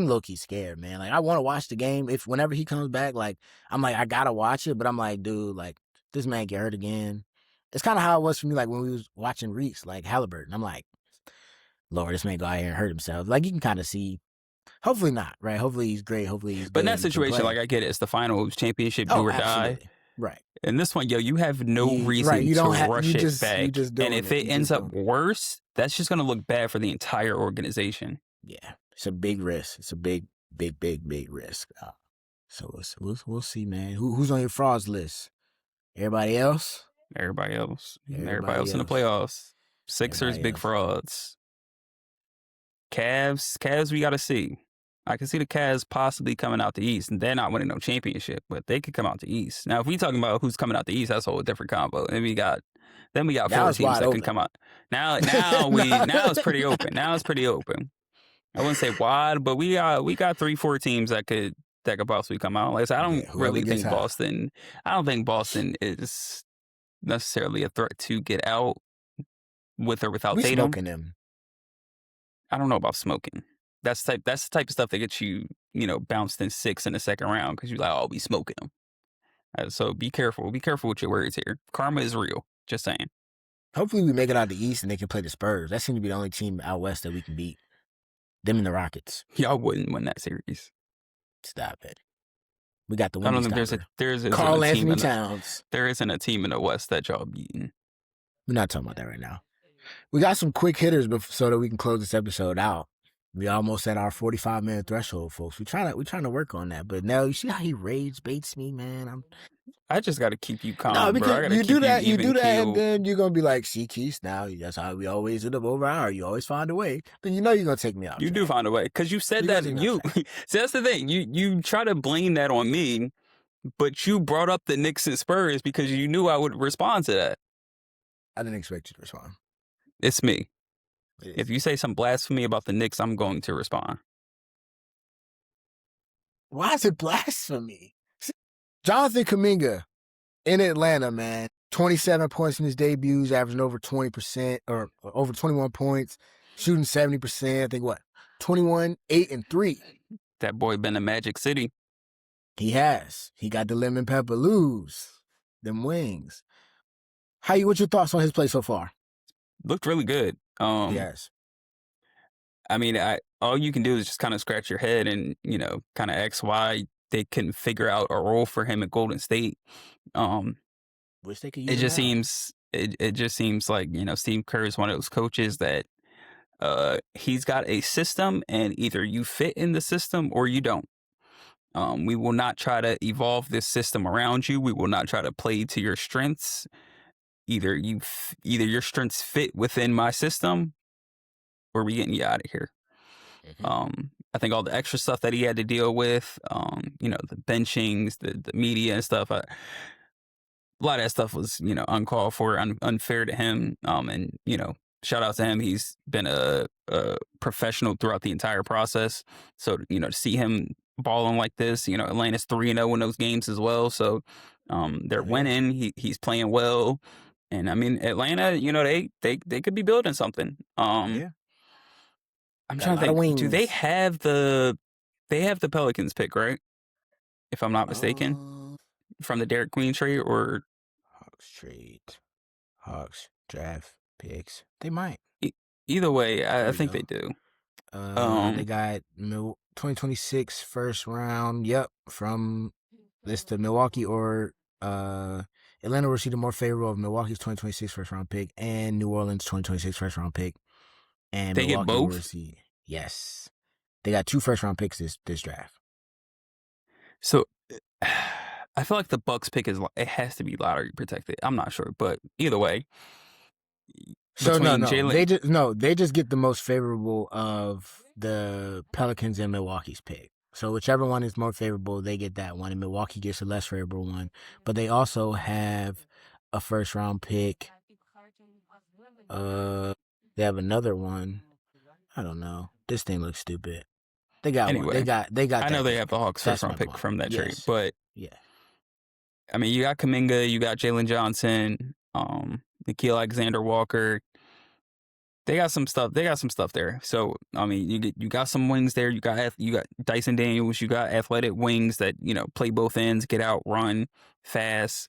low key scared, man. Like I want to watch the game. Whenever he comes back, like I'm like I gotta watch it, but I'm like, dude, like this man get hurt again. It's kind of how it was for me, like when we was watching Reese, like Halliburton. I'm like, Lord, this man go out here and hurt himself. Like you can kind of see. Hopefully not, right? Hopefully he's great. Hopefully he's. But good in that situation, like I get it, it's the finals, championship, do or die. Right. And this one, you have no reason to rush it back. And if it ends up worse, that's just going to look bad for the entire organization. Yeah, it's a big risk. It's a big risk. So we'll see, man. Who's on your frauds list? Everybody else. Everybody else in the playoffs. Sixers, big frauds. Cavs, we got to see. I can see the Cavs possibly coming out the East, and they're not winning no championship, but they could come out the East. Now, if we talking about who's coming out the East, that's a whole different combo. And we got 4 teams that can come out. Now it's pretty open. Now it's pretty open. I wouldn't say wide, but we got 3-4 teams that could possibly come out. Like I said, I don't really think Boston. I don't think Boston is necessarily a threat to get out with or without Tatum. Smoking them. I don't know about smoking. That's the type of stuff that gets you, bounced in 6 in the second round because you're like, oh, we smoking them. So be careful. Be careful with your words here. Karma is real. Just saying. Hopefully we make it out the East and they can play the Spurs. That seems to be the only team out West that we can beat. Them and the Rockets. Y'all wouldn't win that series. Stop it. We got the I winning don't think there's Carl Anthony Towns. There isn't a team in the West that y'all beaten. We're not talking about that right now. We got some quick hitters so that we can close this episode out. We almost at our 45-minute threshold, folks. We're trying to work on that. But now you see how he rage baits me, man. I just got to keep you calm, no, bro. I gotta you keep do that, you do that, keeled. and then you're gonna be like, "See, Keith, now that's how we always end up over an hour. You always find a way." Then you're gonna take me out. You do find a way because you said that. See, that's the thing. You try to blame that on me, but you brought up the Knicks and Spurs because you knew I would respond to that. I didn't expect you to respond. It's me. If you say some blasphemy about the Knicks, I'm going to respond. Why is it blasphemy? Jonathan Kuminga in Atlanta, man. 27 points in his debuts, averaging over 20% or over 21 points, shooting 70%. I think 21, 8, and 3. That boy been in Magic City. He has. He got the lemon pepper loose, them wings. What's your thoughts on his play so far? Looked really good. Yes. I mean, all you can do is just kind of scratch your head and, kind of ask why they couldn't figure out a role for him at Golden State. Wish they could use it just seems it just seems like, Steve Kerr is one of those coaches that he's got a system, and either you fit in the system or you don't. We will not try to evolve this system around you. We will not try to play to your strengths. Either your strengths fit within my system, or we getting you out of here. I think all the extra stuff that he had to deal with, the benchings, the media and stuff. A lot of that stuff was, uncalled for, unfair to him. And shout out to him. He's been a professional throughout the entire process. So to see him balling like this, Atlanta's 3-0 in those games as well. So they're winning. He's playing well, and I mean Atlanta. They could be building something. Yeah. I'm Got a trying to lot of think. Do they wings. have the Pelicans pick, right? If I'm not mistaken, from the Derek Queen trade, or Hawks trade. Hawks draft picks. They might. either way, There I we think go. they do. They got 2026 first round. Yep, from this to Milwaukee or Atlanta will receive the more favorable of Milwaukee's 2026 first round pick and New Orleans 2026 first round pick, and They get Milwaukee will both. receive. Yes, they got 2 first round picks this draft. So I feel like the Bucks pick it has to be lottery protected. I'm not sure, but either way, So between Jalen, they just get the most favorable of the Pelicans and Milwaukee's pick. So whichever one is more favorable, they get that one, and Milwaukee gets a less favorable one. But they also have a first round pick. They have another one. I don't know. This thing looks stupid. They got one. anyway, They got I know that they pick. have the Hawks first That's round what I pick want. from that trade, Yes. but Yeah. I mean, you got Kuminga, you got Jalen Johnson, Nikhil Alexander Walker. They got some stuff. They got some stuff there. So I mean, you got some wings there. You got Dyson Daniels. You got athletic wings that play both ends, get out, run fast.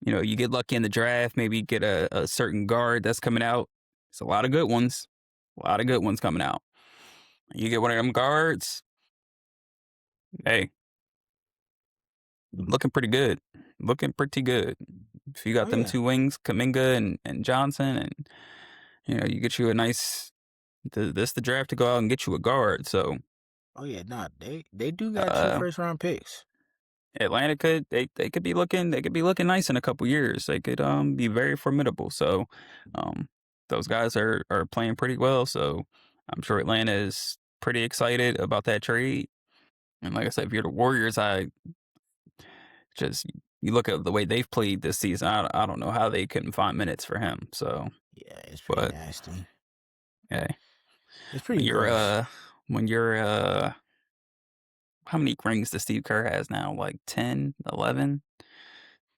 You get lucky in the draft. Maybe get a certain guard that's coming out. It's a lot of good ones. A lot of good ones coming out. You get one of them guards. Hey, looking pretty good. Looking pretty good. If you got Oh them yeah. 2 wings, Kaminga and Johnson, and you get you a nice. This the draft to go out and get you a guard. So Oh yeah. Nah, they do got 2 uh, first round picks. Atlanta they could be looking nice in a couple years. They could be very formidable. So those guys are playing pretty well. So I'm sure Atlanta is pretty excited about that trade. And like I said, if you're the Warriors, I just you look at the way they've played this season. I don't know how they couldn't find minutes for him. So, Yeah, it's pretty but nasty. hey, It's when pretty you're gross. when you're how many rings does Steve Kerr has now? Like 10, 11?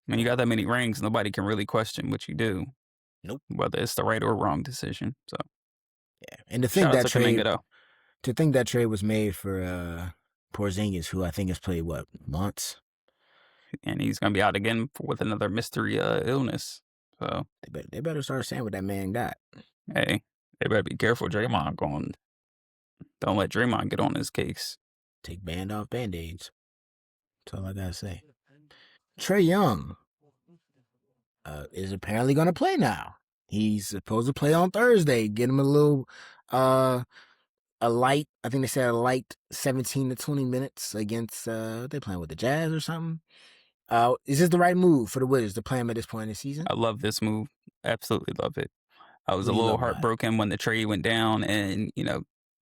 When you got that many rings, nobody can really question what you do, Nope. whether it's the right or wrong decision. So, Yeah. And shout out to Kaminga though, to think that trade was made for Porzingis, who I think has played what, months? and he's gonna be out again with another mystery illness. So, They better start saying what that man got. hey, they better be careful. Draymond going. Don't let Draymond get on his case. Take band off band-aids. That's all I gotta say. Trae Young is apparently gonna play now. He's supposed to play on Thursday. Get him a little a light, I think they said a light 17 to 20 minutes against they playing with the Jazz or something. Is this the right move for the Wizards to play him at this point in the season? I love this move. Absolutely love it. I was What a do you little love about it? heartbroken when the trade went down, and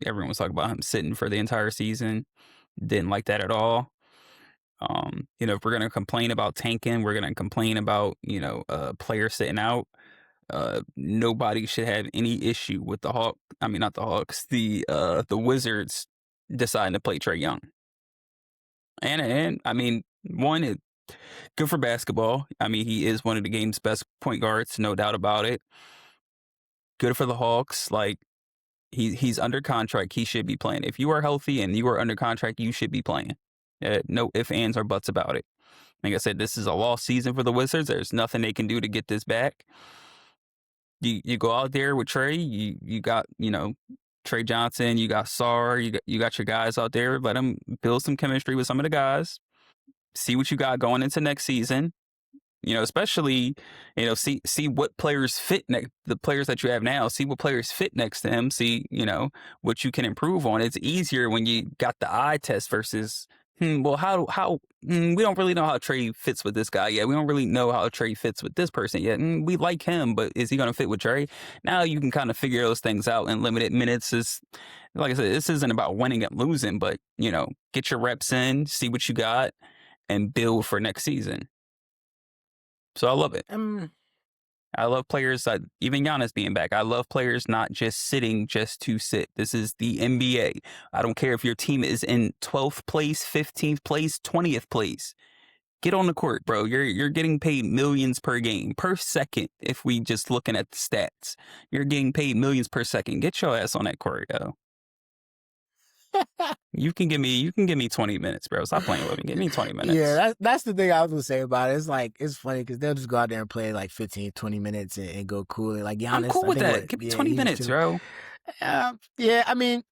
everyone was talking about him sitting for the entire season. Didn't like that at all. If we're gonna complain about tanking, we're gonna complain about players sitting out. Nobody should have any issue with the Hawk. I mean, not the Hawks. The Wizards deciding to play Trae Young. And I mean, one, good for basketball. I mean, he is one of the game's best point guards, no doubt about it. Good for the Hawks. Like he's under contract. He should be playing. If you are healthy and you are under contract, you should be playing. No ifs, ands, or buts about it. Like I said, this is a lost season for the Wizards. There's nothing they can do to get this back. You go out there with Trae. You got Trae Johnson. You got Sar. You got your guys out there. Let them build some chemistry with some of the guys. See what you got going into next season. You know, especially, you know, see what players fit next, the players that you have now, see what players fit next to him, see, you know, what you can improve on. It's easier when you got the eye test versus, well, we don't really know how Trey fits with this guy yet. We don't really know how Trey fits with this person yet. We like him, but is he going to fit with Trey? Now you can kind of figure those things out in limited minutes. Is like I said, this isn't about winning and losing, but, you know, get your reps in, see what you got, and build for next season. So I love it. I love players, even Giannis being back. I love players not just sitting just to sit. This is the NBA. I don't care if your team is in 12th place, 15th place, 20th place. Get on the court, bro. You're getting paid millions per game, per second. If we just looking at the stats, you're getting paid millions per second. Get your ass on that court, yo. You can give me 20 minutes, bro. Stop playing with me. Give me 20 minutes. Yeah, that's the thing I was gonna say about it. It's like, it's funny because they'll just go out there and play like 15, 20 minutes and go cool. Like Giannis, I'm cool with that. Give me 20 minutes, bro. Yeah, I mean,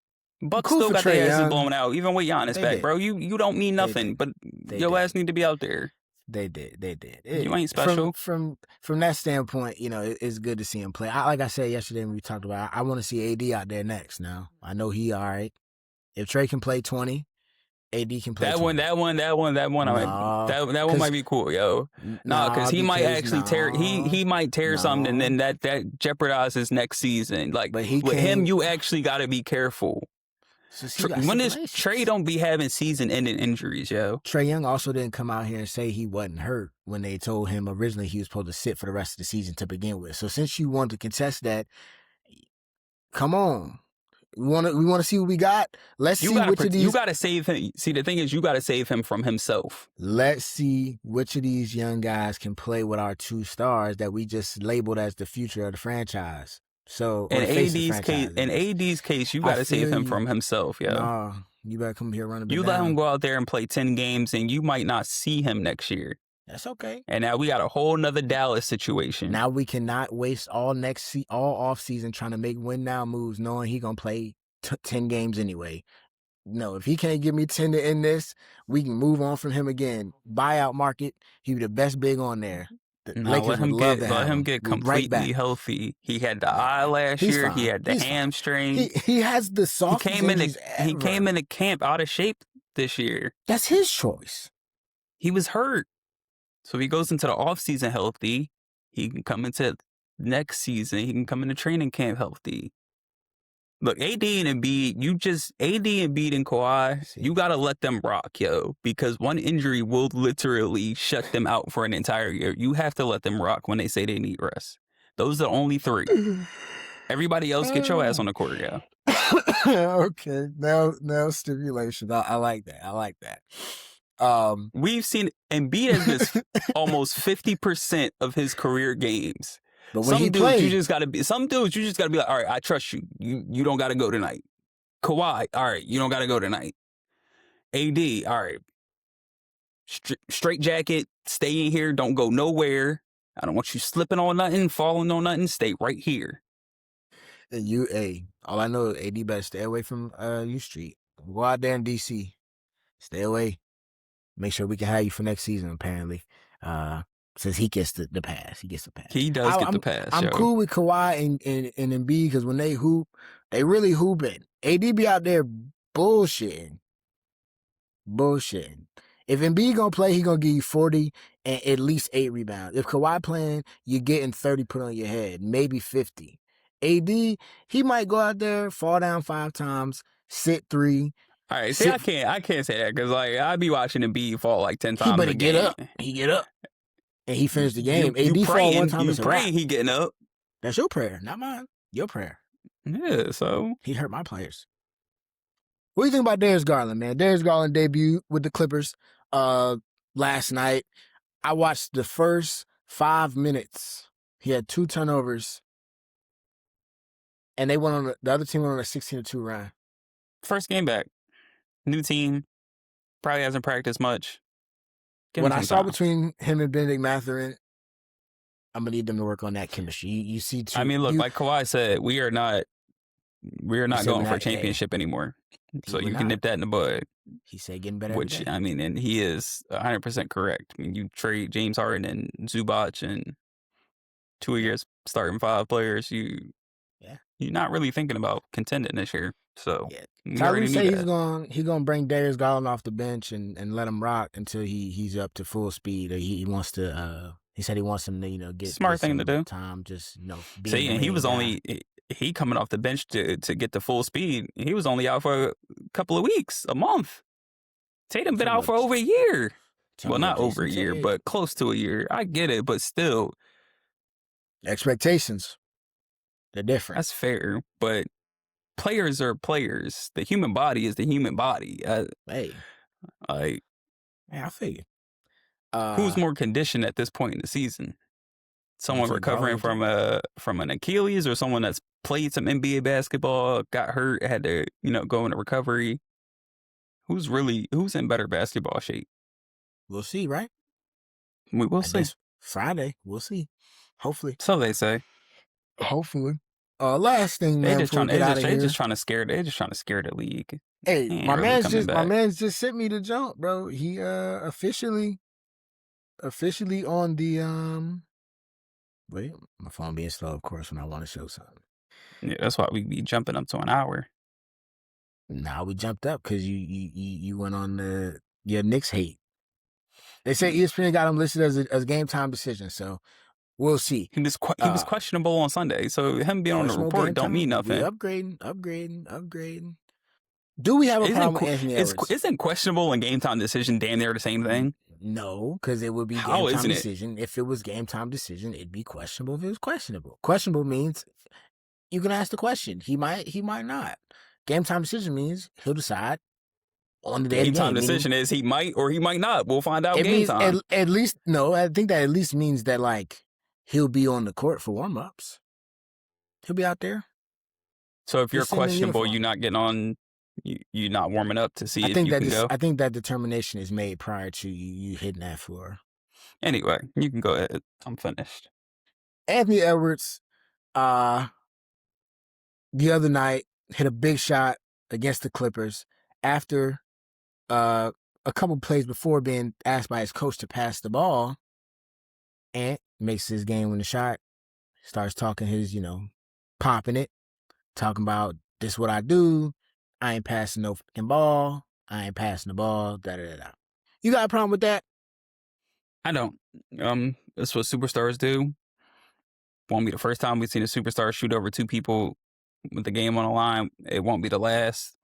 Bucks cool still got Trae their asses Young. blown out, even with Giannis They back, did. bro. You don't mean nothing, but your ass need to be out there. They did. You ain't special. From that standpoint, you know, it's good to see him play. Like I said yesterday when we talked about it, I want to see AD out there next now. I know he all right. If Trey can play 20, AD can play 20. That one might be cool, yo. Because he might actually tear. He might tear something, and then that jeopardizes next season. Like, but with him, you actually got to be careful. When this Trey don't be having season-ending injuries, yo. Trae Young also didn't come out here and say he wasn't hurt when they told him originally he was supposed to sit for the rest of the season to begin with. So since you want to contest that, come on. We want to see what we got. Let's see which of these. You got to save him. See, the thing is, you got to save him from himself. Let's see which of these young guys can play with our two stars that we just labeled as the future of the franchise. So in AD's case, you got to save him from himself, yo. No, you better come here running. You let him go out there and play 10 games, and you might not see him next year. That's okay. And now we got a whole nother Dallas situation. Now we cannot waste all off season trying to make win now moves, knowing he gonna play 10 games anyway. No, if he can't give me 10 to end this, we can move on from him again. Buyout market, he be the best big on there. Let him get completely healthy. He had the eye last year. Fine. He had the hamstring. He has the soft. He came into camp out of shape this year. That's his choice. He was hurt. So if he goes into the offseason healthy, he can come into next season. He can come into training camp healthy. Look, AD and Embiid and Kawhi, you got to let them rock, yo, because one injury will literally shut them out for an entire year. You have to let them rock when they say they need rest. Those are the only three. Everybody else, get your ass on the court, yo. Okay, now stimulation. I like that. We've seen Embiid has missed almost 50% of his career games. But when he plays, some dudes you just gotta be like, all right, I trust you. You don't gotta go tonight. Kawhi, all right, you don't gotta go tonight. AD, all right. Straight jacket, stay in here, don't go nowhere. I don't want you slipping on nothing, falling on nothing. Stay right here. And all I know is AD better stay away from U Street. Go out there in DC. Stay away. Make sure we can have you for next season, apparently. Since he gets the pass. He gets the pass. He does get the pass. I'm cool with Kawhi and Embiid because when they hoop, they really hooping. AD be out there bullshitting. If Embiid gonna play, he gonna give you 40 and at least 8 rebounds. If Kawhi playing, you're getting 30 put on your head, maybe 50. AD, he might go out there, fall down 5 times, sit 3. All right, see, I can't say that because like I be watching Embiid fall like 10 times. He better get up. He get up. And he finished the game. You AD fall one time. You praying he getting up. That's your prayer, not mine. Your prayer. Yeah, so. He hurt my players. What do you think about Darius Garland, man? Darius Garland debuted with the Clippers last night. I watched the first 5 minutes. He had 2 turnovers. And they went on the other team went on a 16-2 run. First game back. New team. Probably hasn't practiced much. What I saw between him and Benedict Mathurin, I'm gonna need them to work on that chemistry. You see, like Kawhi said, we are not going for a championship anymore. He So would you can not. nip that in the bud. He said getting better every Which, day. I mean, and he is 100% correct. I mean, you trade James Harden and Zubac and 2 Yeah, years starting 5 players, yeah, you're not really thinking about contending this year. So yeah. we Ty Lue already knew say that. he's gonna bring Darius Garland off the bench and let him rock until he's up to full speed. Or he wants to. He said he wants him to get Smart thing to some do. time, just being See, the and he main was guy. only he coming off the bench to get to full speed. He was only out for a couple of weeks, a month. You Tatum been talking out about for over a year. Well, talking about not over Jason a year, Kidd? but close to a year. I get it, but still, Expectations, they're different. that's fair. But players are players. The human body is the human body. Hey, Like, man, I figure. who's more conditioned at this point in the season? You Someone think Garland recovering and Tatum? from an Achilles, or someone that's played some NBA basketball, got hurt, had to go into recovery. Who's in better basketball shape? We'll see, right? We will I see. guess Friday. We'll see. Hopefully. So they say. Hopefully. Last thing, They man, just before we trying get out of they just here. trying to scare the league. Hey, He ain't really coming my back. man's just sent me the jump, bro. He officially on the wait, my phone being slow, of course, when I want to show something. Yeah, that's why we be jumping up to an hour. Nah, we jumped up because you went on your Knicks hate. They say ESPN got him listed as game time decision, so we'll see. He was questionable on Sunday, so him being on the Questionable report game don't mean time. We nothing. upgrading. Do we have a problem with Anthony Edwards? Isn't questionable and game time decision damn near the same thing? No, because it would be game How time isn't it? decision. If it was game time decision, it'd be questionable if it was questionable. Questionable means you can ask the question. He might not. Game time decision means he'll decide on the day of the Game time game. Meaning decision is he might or he might not. We'll find out it game means time. at least no. I think that at least means that like he'll be on the court for warm ups. He'll be out there. So if you're Just sitting in questionable, uniform. you're not getting on. You're not warming up to see I if think you that can go. I think that determination is made prior to you hitting that floor. Anyway, you can go ahead. I'm finished. Anthony Edwards, the other night hit a big shot against the Clippers after a couple plays before being asked by his coach to pass the ball, and makes his game-winning shot. Starts talking his, popping it, talking about this what I do. I ain't passing no fucking ball. I ain't passing the ball. Da da da. You got a problem with that? I don't. That's what superstars do. Won't be the first time we've seen a superstar shoot over 2 people with the game on the line. It won't be the last.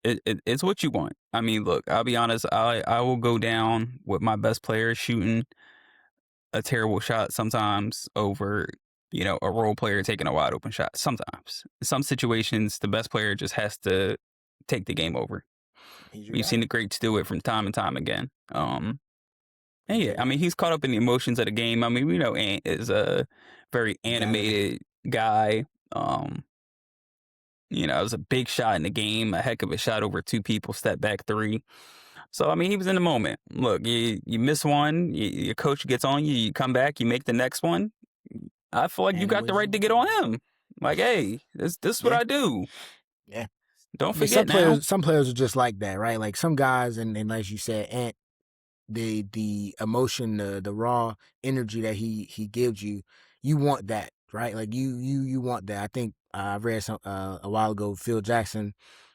It's what you want. I mean, look, I'll be honest. I will go down with my best player shooting a terrible shot sometimes over a role player taking a wide open shot. Sometimes, in some situations, the best player just has to take the game over. We've seen the greats do it from time and time again. And yeah, I mean, he's caught up in the emotions of the game. I mean, we know Ant is a very animated guy. It was a big shot in the game, a heck of a shot over 2 people, step back 3. So, I mean, he was in the moment. Look, you miss one, your coach gets on you, you come back, you make the next one. I feel like you And it got the was right to get on him. Like, hey, this is what yeah, I do. yeah. Don't I mean, forget now. some players are just like that, right? Like some guys, and as you said, Ant, the emotion, the raw energy that he gives you, you want that, right? Like you want that. I think I read some a while ago, Phil Jackson.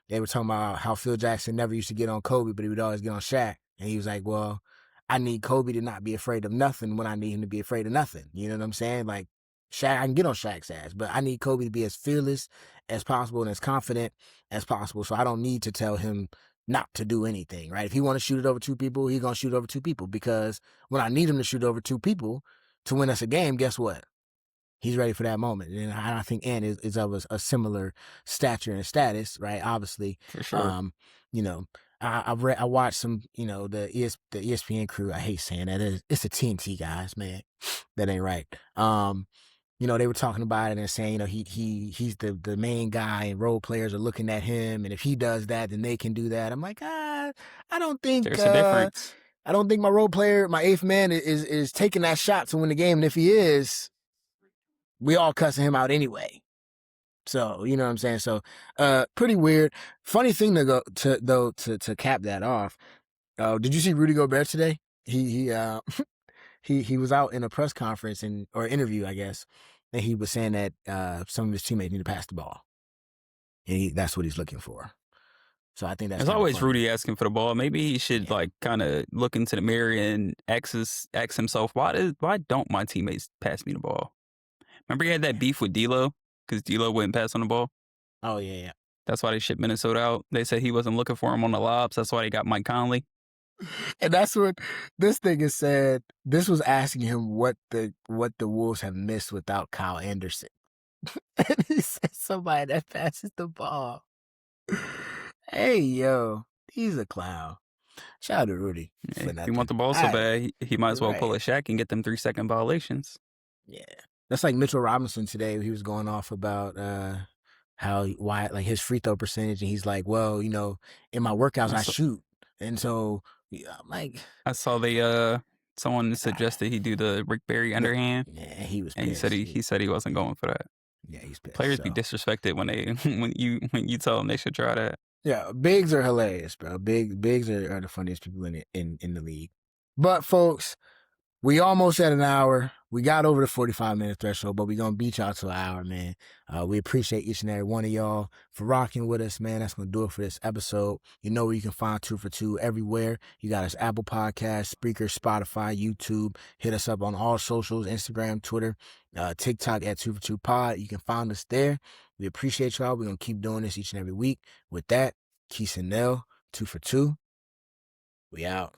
They were talking about how Phil Jackson never used to get on Kobe, but he would always get on Shaq, and he was like, "Well, I need Kobe to not be afraid of nothing when I need him to be afraid of nothing." You know what I'm saying? Like Shaq, I can get on Shaq's ass, but I need Kobe to be as fearless as possible and as confident as possible. So I don't need to tell him not to do anything, right? If he want to shoot it over 2 people, he's going to shoot over 2 people, because when I need him to shoot over 2 people to win us a game, guess what? He's ready for that moment. And I think Ant is of a similar stature and status, right? Obviously, For sure. you know, I watched some, the ESPN crew. I hate saying that. It's the TNT guys, man. That ain't right. They were talking about it and saying, he's the main guy, and role players are looking at him, and if he does that, then they can do that. I'm like, I don't think There's a difference. my role player, my 8th man is taking that shot to win the game, and if he is, we all cussing him out anyway. So you know what I'm saying. So pretty weird. Funny thing to go to cap that off. Did you see Rudy Gobert today? He was out in a press conference or interview, I guess, and he was saying that some of his teammates need to pass the ball, and that's what he's looking for. So I think that's There's kind of always funny. Rudy asking for the ball. Maybe he should Yeah. like kind of look into the mirror and ask himself, why don't my teammates pass me the ball? Remember he had that beef with D'Lo because D'Lo wouldn't pass on the ball. Oh yeah. That's why they shipped Minnesota out. They said he wasn't looking for him on the lobs. That's why they got Mike Conley. And that's what this thing is said. This was asking him what the Wolves have missed without Kyle Anderson. And he said somebody that passes the ball. Hey yo, he's a clown. Shout out to Rudy Yeah, for if nothing. you want the ball so bad, he might as well pull a Shaq and get them 3-second violations. Yeah. That's like Mitchell Robinson today. He was going off about why like his free throw percentage, and he's like, well, you know, in my workouts I shoot, and so I'm like, I saw someone suggested he do the Rick Barry underhand. Yeah, he was and pissed. He said he wasn't going for that. Yeah, he's pissed. Players be disrespected when they when you tell them they should try that. Yeah, bigs are hilarious, bro. Bigs are the funniest people in the league. But folks, we almost at an hour. We got over the 45-minute threshold, but we're going to beat y'all to an hour, man. We appreciate each and every one of y'all for rocking with us, man. That's going to do it for this episode. You know where you can find 2 for 2 everywhere. You got us Apple Podcasts, Spreaker, Spotify, YouTube. Hit us up on all socials, Instagram, Twitter, TikTok at 2 for 2 Pod. You can find us there. We appreciate y'all. We're going to keep doing this each and every week. With that, Keith and Nell, 2 for 2. We out.